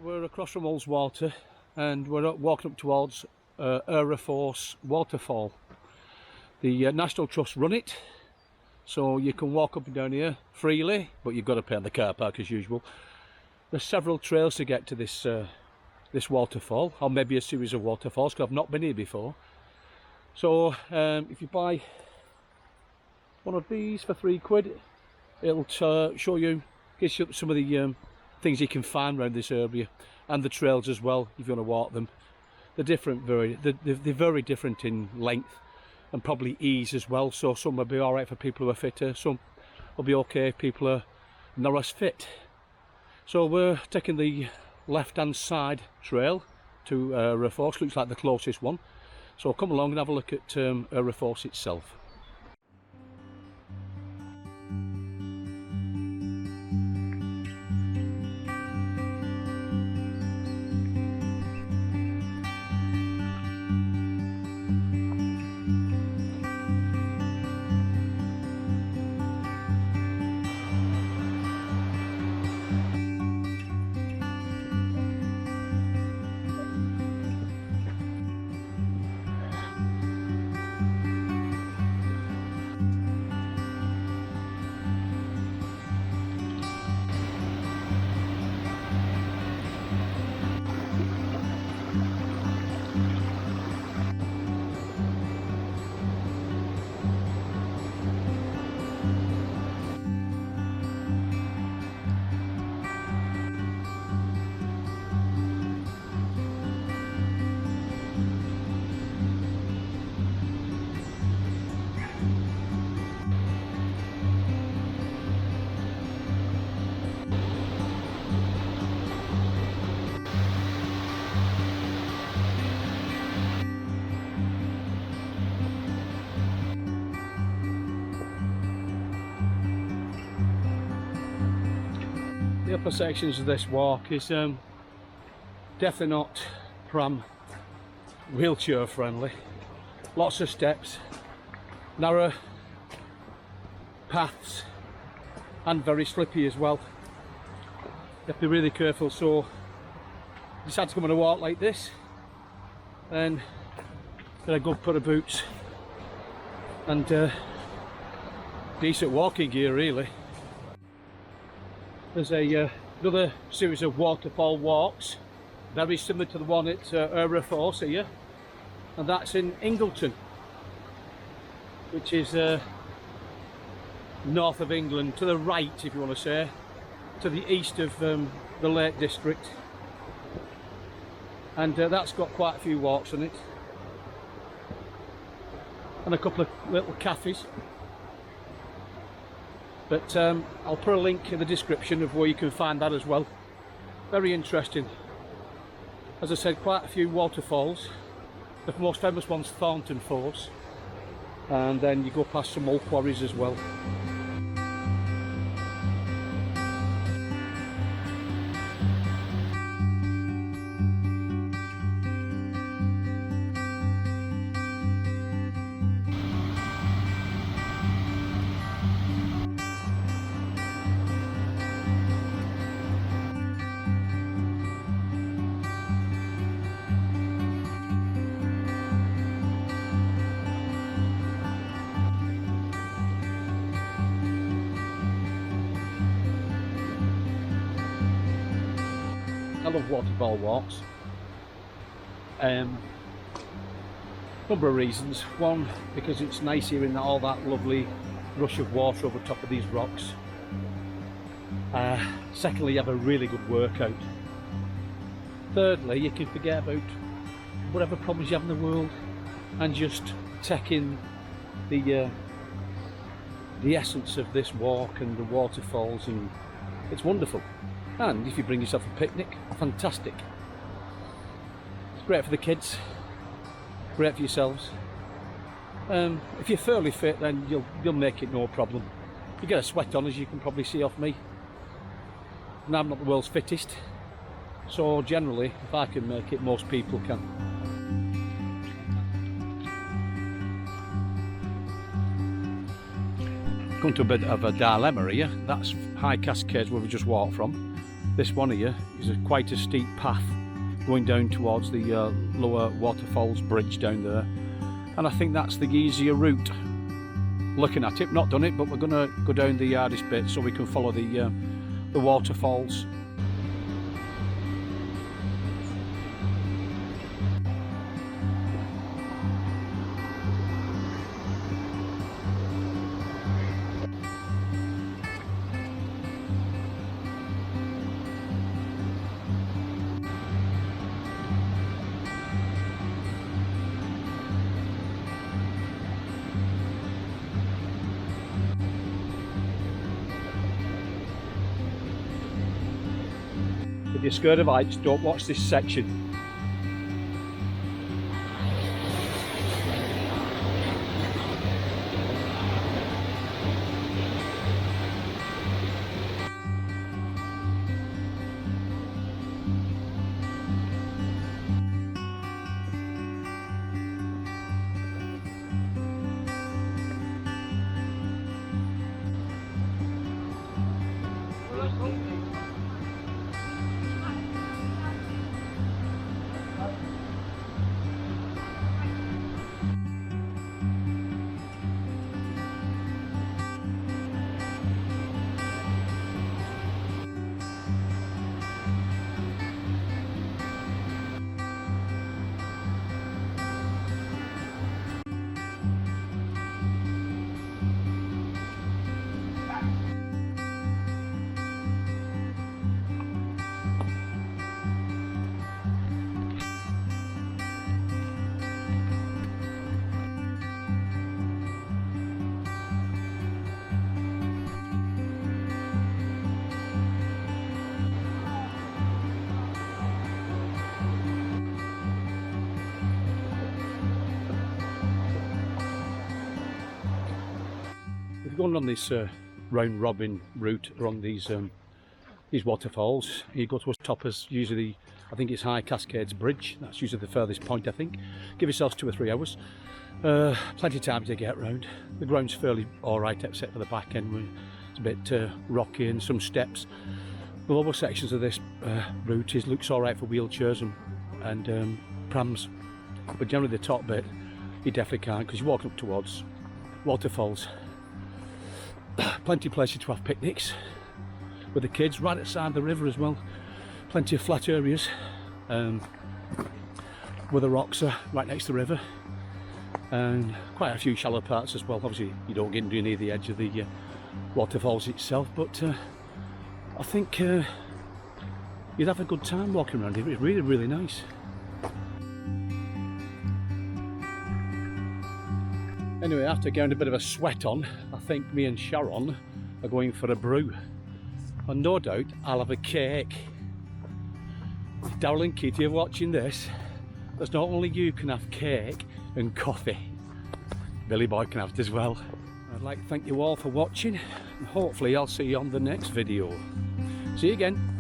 We're across from Ullswater and we're walking up towards Aira Waterfall. The National Trust run it, so you can walk up and down here freely, but you've got to pay at the car park as usual. There's several trails to get to this this waterfall, or maybe a series of waterfalls, because I've not been here before. So if you buy one of these for £3, it'll show you, gives you some of the things you can find around this area, and the trails as well if you want to walk them. They're different, they're very different in length and probably ease as well. So some will be all right for people who are fitter, some will be okay if people are not as fit. So we're taking the left-hand side trail to Aira, looks like the closest one. So come along and have a look at Aira itself. The upper sections of this walk is definitely not pram wheelchair friendly. Lots of steps, narrow paths, and very slippy as well. You have to be really careful. So you decide to come on a walk like this, then get a good pair of boots and decent walking gear really. There's another series of waterfall walks, very similar to the one at Aira here, and that's in Ingleton, which is north of England, to the right if you want to say, to the east of the Lake District, and that's got quite a few walks on it, and a couple of little cafes. But I'll put a link in the description of where you can find that as well. Very interesting. As I said, quite a few waterfalls. The most famous one's Thornton Falls, and then you go past some old quarries as well. I love waterfall walks. Number of reasons. One, because it's nice hearing all that lovely rush of water over top of these rocks. Secondly, you have a really good workout. Thirdly, you can forget about whatever problems you have in the world and just take in the essence of this walk and the waterfalls, and it's wonderful. And if you bring yourself a picnic, fantastic. It's great for the kids, great for yourselves. If you're fairly fit, then you'll make it no problem. You get a sweat on, as you can probably see off me. And I'm not the world's fittest, so generally, if I can make it, most people can. Come to a bit of a dilemma here. That's High Cascades where we just walked from. this one here is quite a steep path going down towards the lower Waterfalls Bridge down there, and I think that's the easier route. Looking at it, not done it, but we're going to go down the hardest bit so we can follow the waterfalls. If you're scared of heights, don't watch this section. Going on this round robin route along these waterfalls, you go to the top as usually, I think it's High Cascades Bridge. That's usually the furthest point, I think. Give yourselves 2 or 3 hours. Plenty of time to get round. The ground's fairly alright except for the back end where it's a bit rocky and some steps. The lower sections of this route looks alright for wheelchairs and prams, but generally the top bit you definitely can't, because you're walking up towards waterfalls. Plenty of places to have picnics with the kids, right at the side of the river as well. Plenty of flat areas where the rocks are right next to the river, and quite a few shallow parts as well. Obviously you don't get near the edge of the waterfalls itself, but I think you'd have a good time walking around here. It's really, really nice. Anyway, after getting a bit of a sweat on, I think me and Sharon are going for a brew. And no doubt I'll have a cake. Daryl and Keiths, you're watching this. There's not only you can have cake and coffee, Billy Boy can have it as well. I'd like to thank you all for watching, and hopefully I'll see you on the next video. See you again.